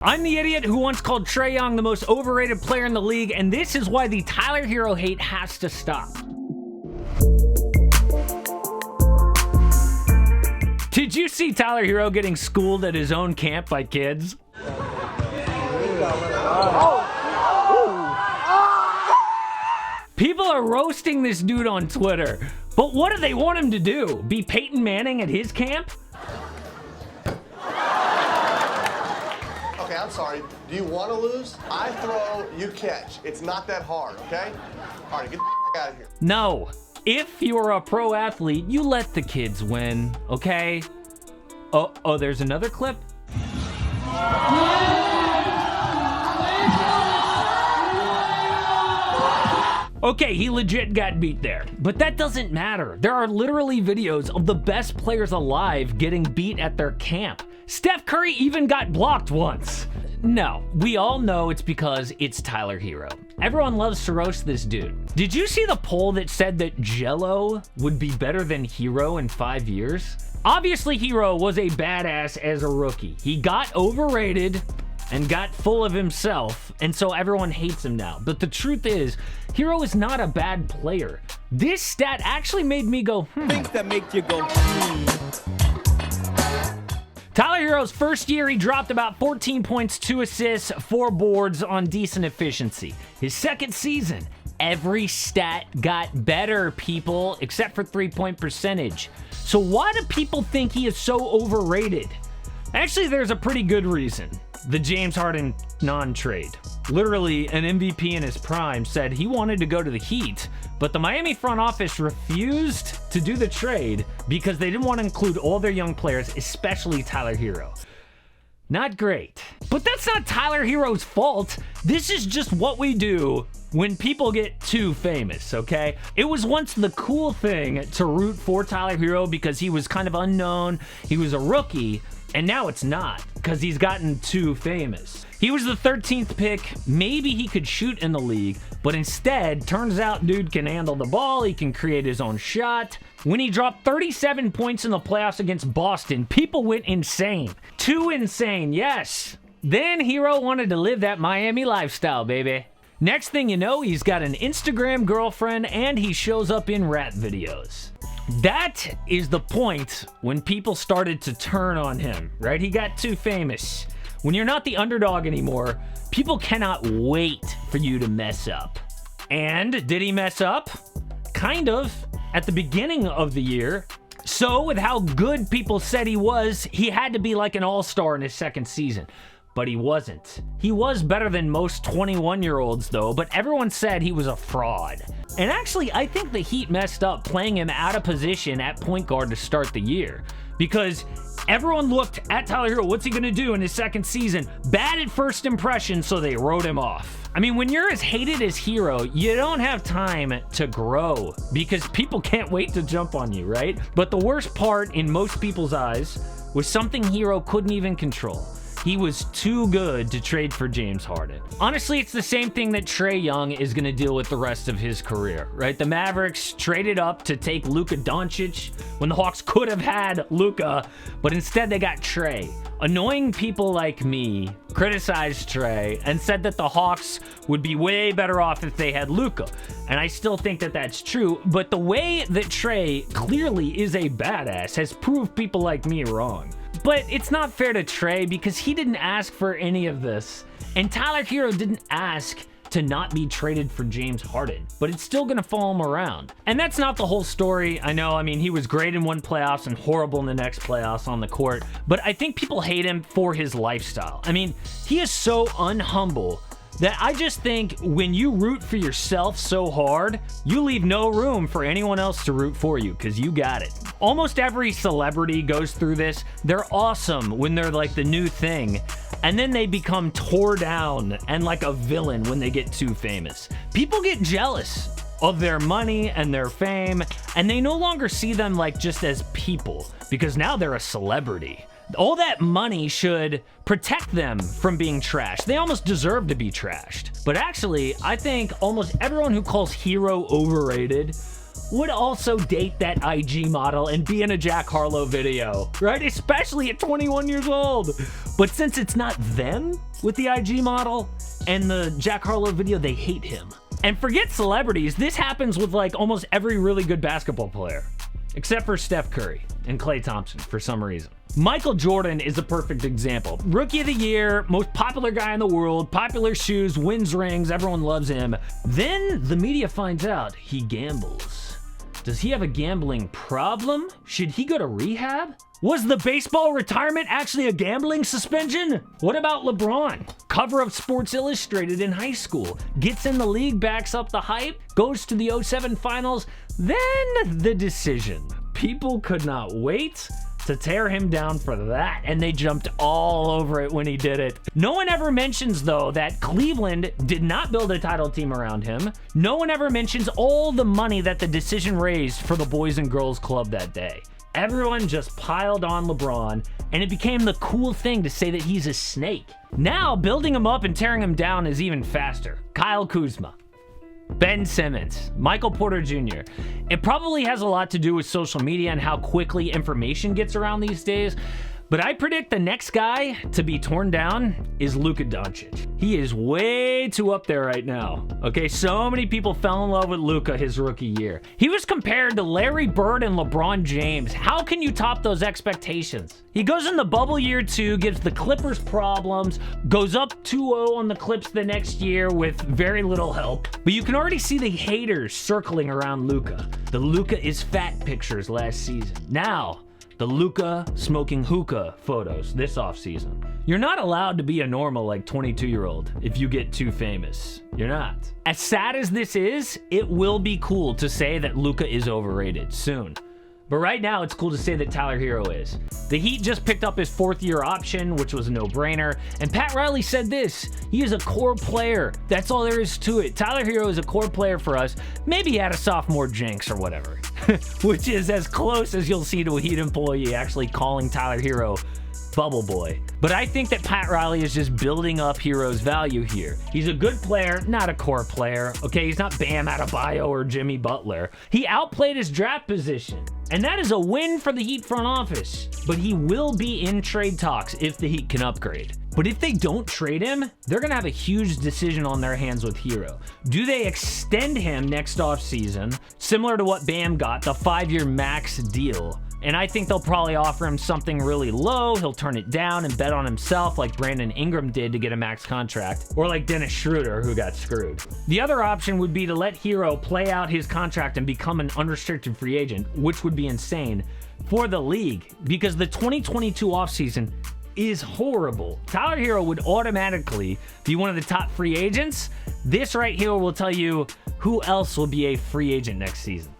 I'm the idiot who once called Trae Young the most overrated player in the league, and this is why the Tyler Herro hate has to stop. Did you see Tyler Herro getting schooled at his own camp by kids? People are roasting this dude on Twitter, but what do they want him to do? Be Peyton Manning at his camp? Okay, I'm sorry. Do you want to lose? I throw, you catch. It's not that hard, okay? All right, get the out of here. No. If you're a pro athlete, you let the kids win, okay? Oh, there's another clip? Okay, he legit got beat there. But that doesn't matter. There are literally videos of the best players alive getting beat at their camp. Steph Curry even got blocked once. No, we all know it's because it's Tyler Herro. Everyone loves to roast this dude. Did you see the poll that said that Jello would be better than Herro in 5 years? Obviously, Herro was a badass as a rookie. He got overrated and got full of himself, and so everyone hates him now. But the truth is, Herro is not a bad player. This stat actually made me go, Things that make you go, Tyler Herro's first year, he dropped about 14 points, 2 assists, 4 boards on decent efficiency. His second season, every stat got better, people, except for three-point percentage. So why do people think he is so overrated? Actually, there's a pretty good reason. The James Harden non-trade. Literally, an MVP in his prime said he wanted to go to the Heat, but the Miami front office refused to do the trade because they didn't want to include all their young players, especially Tyler Herro. Not great. But that's not Tyler Herro's fault. This is just what we do when people get too famous, okay? It was once the cool thing to root for Tyler Herro because he was kind of unknown, he was a rookie, and now it's not because he's gotten too famous. He was the 13th pick. Maybe he could shoot in the league, but instead, turns out dude can handle the ball. He can create his own shot. When he dropped 37 points in the playoffs against Boston, people went insane. Too insane, yes. Then Herro wanted to live that Miami lifestyle, baby. Next thing you know, he's got an Instagram girlfriend and he shows up in rap videos. That is the point when people started to turn on him, right? He got too famous. When you're not the underdog anymore, people cannot wait for you to mess up. And did he mess up? Kind of, at the beginning of the year. So with how good people said he was, he had to be like an all-star in his second season. But he wasn't. He was better than most 21-year-olds though, but everyone said he was a fraud. And actually, I think the Heat messed up playing him out of position at point guard to start the year. Because everyone looked at Tyler Herro, what's he gonna do in his second season? Bad at first impression, so they wrote him off. I mean, when you're as hated as Herro, you don't have time to grow because people can't wait to jump on you, right? But the worst part in most people's eyes was something Herro couldn't even control. He was too good to trade for James Harden. Honestly, it's the same thing that Trae Young is going to deal with the rest of his career, right? The Mavericks traded up to take Luka Dončić when the Hawks could have had Luka, but instead they got Trae. Annoying people like me criticized Trae and said that the Hawks would be way better off if they had Luka. And I still think that that's true, but the way that Trae clearly is a badass has proved people like me wrong. But it's not fair to Trae because he didn't ask for any of this. And Tyler Herro didn't ask to not be traded for James Harden, but it's still gonna follow him around. And that's not the whole story. I know, I mean, he was great in one playoffs and horrible in the next playoffs on the court, but I think people hate him for his lifestyle. I mean, he is so unhumble that I just think when you root for yourself so hard, you leave no room for anyone else to root for you because you got it. Almost every celebrity goes through this. They're awesome when they're like the new thing, and then they become tore down and like a villain when they get too famous. People get jealous of their money and their fame, and they no longer see them like just as people because now they're a celebrity. All that money should protect them from being trashed. They almost deserve to be trashed. But actually, I think almost everyone who calls Herro overrated would also date that IG model and be in a Jack Harlow video, right? Especially at 21 years old. But since it's not them with the IG model and the Jack Harlow video, they hate him. And forget celebrities, this happens with like almost every really good basketball player, except for Steph Curry and Klay Thompson for some reason. Michael Jordan is a perfect example. Rookie of the year, most popular guy in the world, popular shoes, wins rings, everyone loves him. Then the media finds out he gambles. Does he have a gambling problem? Should he go to rehab? Was the baseball retirement actually a gambling suspension? What about LeBron? Cover of Sports Illustrated in high school. Gets in the league, backs up the hype, goes to the 07 finals. Then the decision. People could not wait to tear him down for that, and they jumped all over it when he did it. No one ever mentions, though, that Cleveland did not build a title team around him. No one ever mentions all the money that the decision raised for the Boys and Girls Club that day. Everyone just piled on LeBron, and it became the cool thing to say that he's a snake. Now, building him up and tearing him down is even faster. Kyle Kuzma, Ben Simmons, Michael Porter Jr. It probably has a lot to do with social media and how quickly information gets around these days, but I predict the next guy to be torn down is Luka Dončić. He is way too up there right now. Okay, so many people fell in love with Luka his rookie year. He was compared to Larry Bird and LeBron James. How can you top those expectations? He goes in the bubble year 2, gives the Clippers problems, goes up 2-0 on the Clips the next year with very little help. But you can already see the haters circling around Luka. The Luka is fat pictures last season. Now, the Luka smoking hookah photos this offseason. You're not allowed to be a normal like 22-year-old if you get too famous. You're not. As sad as this is, it will be cool to say that Luka is overrated soon. But right now, it's cool to say that Tyler Herro is. The Heat just picked up his 4th-year option, which was a no-brainer. And Pat Riley said this: he is a core player. That's all there is to it. Tyler Herro is a core player for us. Maybe he had a sophomore jinx or whatever, which is as close as you'll see to a Heat employee actually calling Tyler Herro Bubble Boy. But I think that Pat Riley is just building up Herro's value here. He's a good player, not a core player. Okay, he's not Bam Adebayo or Jimmy Butler. He outplayed his draft position, and that is a win for the Heat front office. But he will be in trade talks if the Heat can upgrade. But if they don't trade him, they're going to have a huge decision on their hands with Herro. Do they extend him next offseason, similar to what Bam got, the 5-year max deal? And I think they'll probably offer him something really low. He'll turn it down and bet on himself like Brandon Ingram did to get a max contract, or like Dennis Schroeder, who got screwed. The other option would be to let Herro play out his contract and become an unrestricted free agent, which would be insane for the league because the 2022 offseason is horrible. Tyler Herro would automatically be one of the top free agents. This right here will tell you who else will be a free agent next season.